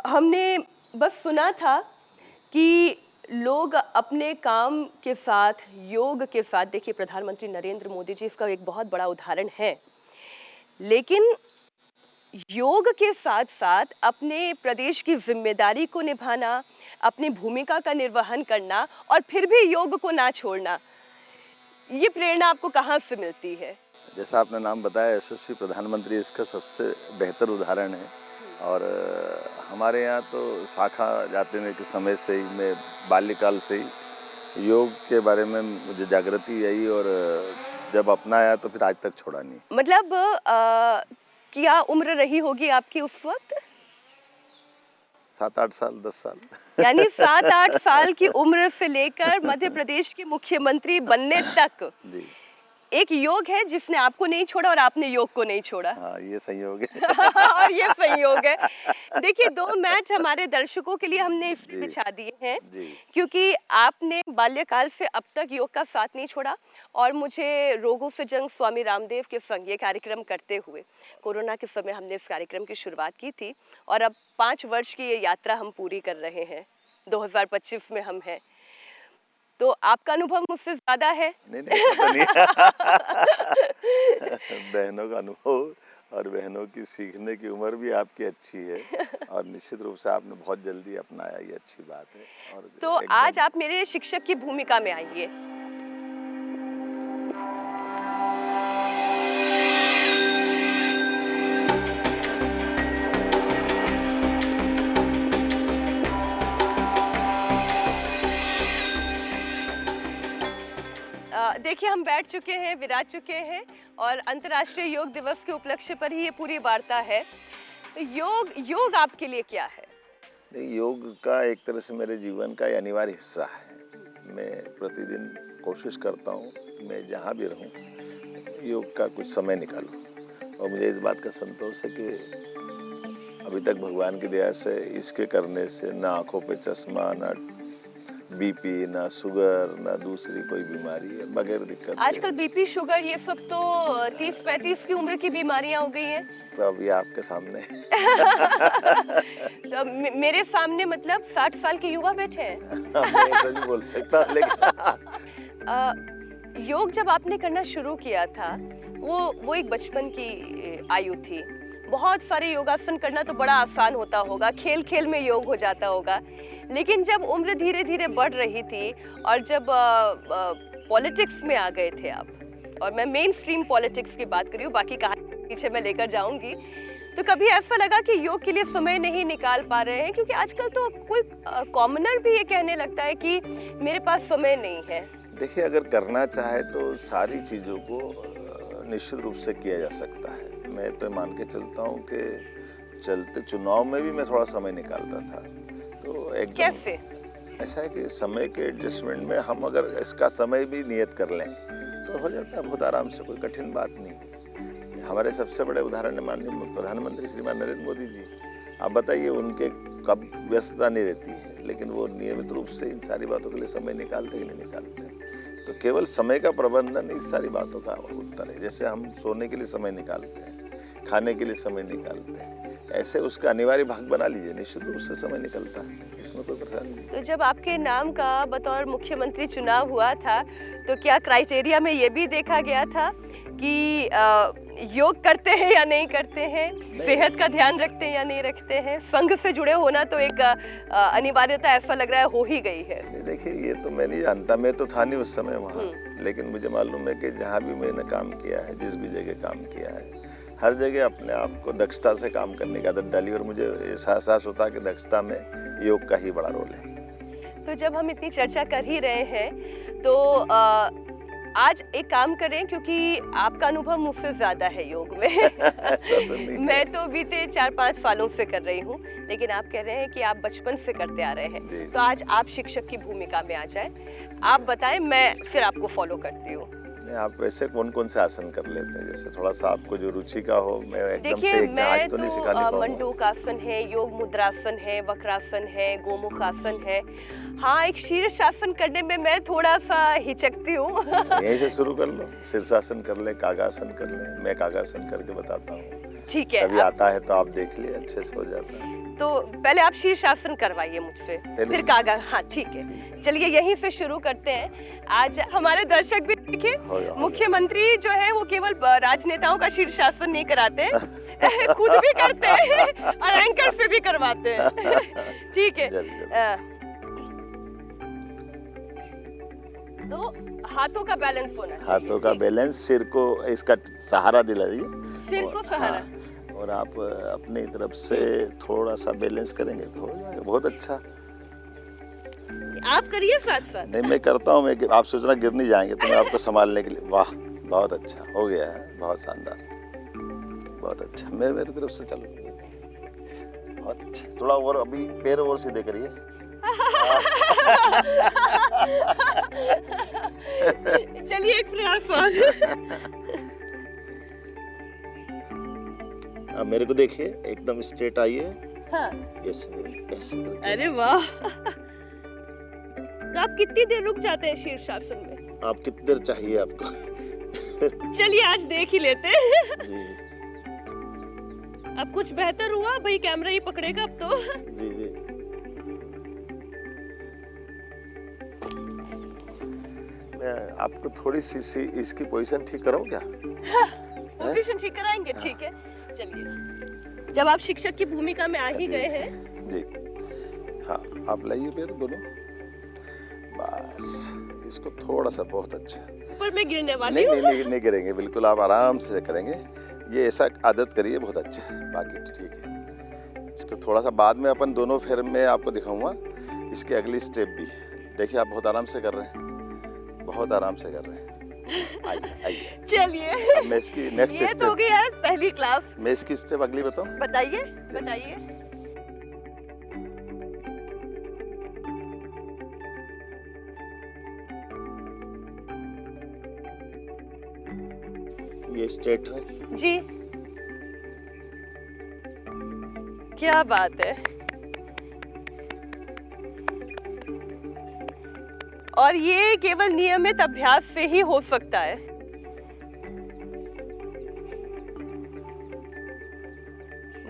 हमने बस सुना था कि लोग अपने काम के साथ, योग के साथ, देखिए प्रधानमंत्री नरेंद्र मोदी जी इसका एक बहुत बड़ा उदाहरण है, लेकिन योग के साथ साथ अपने प्रदेश की जिम्मेदारी को निभाना, अपनी भूमिका का निर्वहन करना और फिर भी योग को ना छोड़ना, ये प्रेरणा आपको कहाँ से मिलती है? जैसा आपने नाम बताया, यशस्वी प्रधानमंत्री इसका सबसे बेहतर उदाहरण है। और हमारे यहाँ तो शाखा जाने के समय से ही, मैं बाल्यकाल से ही योग के बारे में मुझे जागृति आई और जब अपनाया तो फिर आज तक छोड़ा नहीं। मतलब क्या उम्र रही होगी आपकी उस वक्त? 7-8 साल, 10 साल। यानी 7-8 साल की उम्र से लेकर मध्य प्रदेश के मुख्यमंत्री बनने तक जी। एक योग है जिसने आपको नहीं छोड़ा और आपने योग को नहीं छोड़ा। हाँ, ये संयोग है। और ये संयोग है। देखिए, 2 मैच हमारे दर्शकों के लिए हमने इसलिए बिछा दिए हैं क्योंकि आपने बाल्यकाल से अब तक योग का साथ नहीं छोड़ा और मुझे रोगों से जंग स्वामी रामदेव के संग ये कार्यक्रम करते हुए, कोरोना के समय हमने इस कार्यक्रम की शुरुआत की थी और अब 5 वर्ष की ये यात्रा हम पूरी कर रहे हैं। 2025 में हम हैं। तो आपका अनुभव मुझसे ज्यादा है? नहीं, ऐसा नहीं। बहनों का अनुभव और बहनों की सीखने की उम्र भी आपकी अच्छी है और निश्चित रूप से आपने बहुत जल्दी अपनाया, ये अच्छी बात है। और तो आज आप मेरे शिक्षक की भूमिका में आइए। देखिए, हम बैठ चुके हैं, विराज चुके हैं और अंतर्राष्ट्रीय योग दिवस के उपलक्ष्य पर ही ये पूरी वार्ता है। योग आपके लिए क्या है? योग का एक तरह से मेरे जीवन का अनिवार्य हिस्सा है। मैं प्रतिदिन कोशिश करता हूँ कि मैं जहाँ भी रहूँ योग का कुछ समय निकालूँ और मुझे इस बात का संतोष है कि अभी तक भगवान की दया से इसके करने से ना आँखों पे चश्मा, ना बीपी, ना शुगर, ना दूसरी कोई बीमारी है, बगैर दिक्कत। आजकल बीपी, शुगर ये सब तो 30-35 की उम्र की बीमारियां हो गई हैं। तो अब ये आपके सामने तो मेरे सामने मतलब 60 साल के युवा बैठे हैं। मैं ऐसा नहीं बोल सकता, लेकिन योग जब आपने करना शुरू किया था, वो एक बचपन की आयु थी। बहुत सारे योगासन करना तो बड़ा आसान होता होगा, खेल खेल में योग हो जाता होगा, लेकिन जब उम्र धीरे धीरे बढ़ रही थी और जब पॉलिटिक्स में आ गए थे आप, और मैं मेन स्ट्रीम पॉलिटिक्स की बात कर रही हूँ, बाकी कहानी पीछे मैं लेकर जाऊंगी, तो कभी ऐसा लगा कि योग के लिए समय नहीं निकाल पा रहे हैं? क्योंकि आजकल तो कोई कॉमनर भी ये कहने लगता है कि मेरे पास समय नहीं है। देखिए, अगर करना चाहे तो सारी चीज़ों को निश्चित रूप से किया जा सकता है। मैं तो मान के चलता हूँ कि चलते चुनाव में भी मैं थोड़ा समय निकालता था। तो एक कैसे? ऐसा है कि समय के एडजस्टमेंट में हम अगर इसका समय भी नियत कर लें तो हो जाता है बहुत आराम से, कोई कठिन बात नहीं। हमारे सबसे बड़े उदाहरण है माननीय प्रधानमंत्री श्रीमान नरेंद्र मोदी जी। आप बताइए, उनके कब व्यस्तता नहीं रहती है, लेकिन वो नियमित रूप से इन सारी बातों के लिए समय निकालते ही नहीं निकालते। तो केवल समय का प्रबंधन इस सारी बातों का उत्तर है। जैसे हम सोने के लिए समय निकालते हैं, खाने के लिए समय निकालते हैं, ऐसे उसका अनिवार्य भाग बना लीजिए, निश्चित रूप से समय निकलता है, इसमें कोई परेशानी नहीं। तो जब आपके नाम का बतौर मुख्यमंत्री चुनाव हुआ था, तो क्या क्राइटेरिया में ये भी देखा गया था कि योग करते हैं या नहीं करते हैं, सेहत का ध्यान रखते हैं या नहीं रखते हैं? संघ से जुड़े होना तो एक अनिवार्यता ऐसा लग रहा है हो ही गई है। देखिए, ये तो मैं नहीं जानता, मैं तो था नहीं उस समय वहाँ, लेकिन मुझे मालूम है कि जहाँ भी मैंने काम किया है, जिस भी जगह काम किया है, हर जगह अपने आप को दक्षता से काम करने की आदत डाली और मुझे एहसास होता है कि दक्षता में योग का ही बड़ा रोल है। तो जब हम इतनी चर्चा कर ही रहे हैं तो आज एक काम करें, क्योंकि आपका अनुभव मुझसे ज्यादा है योग में। मैं तो बीते 4-5 सालों से कर रही हूँ, लेकिन आप कह रहे हैं कि आप बचपन से करते आ रहे हैं। तो आज आप शिक्षक की भूमिका में आ जाए, आप बताएं, मैं फिर आपको फॉलो करती हूँ। आप वैसे कौन कौन से आसन कर लेते हैं? जैसे थोड़ा सा आपको जो रुचि का हो। मैं एकदम से एक आज तो नहीं सिखाने पाऊंगा। मंडूकासन है, योग मुद्रासन है, वक्रासन है, गोमुखासन है। हाँ, एक शीर्षासन करने में मैं थोड़ा सा हिचकती हूँ। यहीं से शुरू कर लो, शीर्षासन कर ले, कागासन कर ले। मैं कागासन करके बताता हूँ। ठीक है, कभी आता है तो आप देख लिए, अच्छे से हो जाता है। तो पहले आप शीर्षासन करवाइए मुझसे, फिर कागा। हाँ ठीक है, चलिए यहीं से शुरू करते हैं। आज हमारे दर्शक भी देखिए, मुख्यमंत्री जो है वो केवल राजनेताओं का शीर्षासन नहीं कराते हैं, खुद भी करते हैं और एंकर से भी करवाते हैं। ठीक है, तो हाथों का बैलेंस होना चाहिए। हाथों का बैलेंस, सिर को इसका सहारा दिलाइए, सिर को सहारा। हाँ, और आप अपनी तरफ से थोड़ा सा बैलेंस करेंगे तो हो जाएगा बहुत अच्छा। आप करिए साथ साथ। नहीं मैं करता हूँ, मैं आप सोचना गिर नहीं जाएंगे तो मैं आपको संभालने के लिए। वाह बहुत अच्छा हो गया है, बहुत शानदार, बहुत अच्छा। मैं मेरी तरफ से चलो, बहुत अच्छा। थोड़ा और अभी पैर और सीधे करिए। चलिए एक प्रयास और। अब मेरे को देखिए, एकदम स्ट्रेट आइए। हाँ। ऐसे करके। अरे वाह, तो आप कितनी देर रुक जाते हैं शीर्षासन में? आप कितनी देर चाहिए आपको? चलिए आज देख ही लेते हैं। जी अब कुछ बेहतर हुआ भाई, कैमरा ही पकड़ेगा अब तो। जी जी। मैं आपको थोड़ी सी इसकी पोजीशन ठीक कराऊं क्या? पोजीशन ठीक कराएंगे, ठीक है। चलिए, जब आप शिक्षक की भूमिका में आ ही गए हैं। जी हाँ, आप लाइए पैर दोनों, बस इसको थोड़ा सा, बहुत अच्छा। पर मैं गिरने वाली हूँ। नहीं गिरेंगे, बिल्कुल आप आराम से करेंगे। ये ऐसा आदत करिए, बहुत अच्छा है। बाकी तो ठीक है, इसको थोड़ा सा बाद में अपन दोनों फिर मैं आपको दिखाऊंगा इसके अगली स्टेप भी। देखिए आप बहुत आराम से कर रहे हैं, बहुत आराम से कर रहे हैं। आइए चलिए, अब मैं इसकी नेक्स्ट ये स्टेप, तो हो गई यार पहली क्लास। मैं इसकी स्टेप अगली बताऊं? बताइए बताइए। ये स्ट्रेट है जी, क्या बात है। और ये केवल नियमित अभ्यास से ही हो सकता है।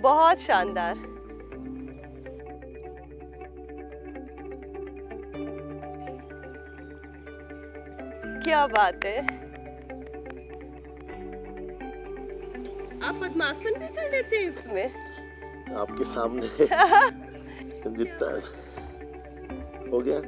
बहुत शानदार। क्या बात है। आप पद्मासन भी कर लेते हैं इसमें? आपके सामने। जितना हो गया।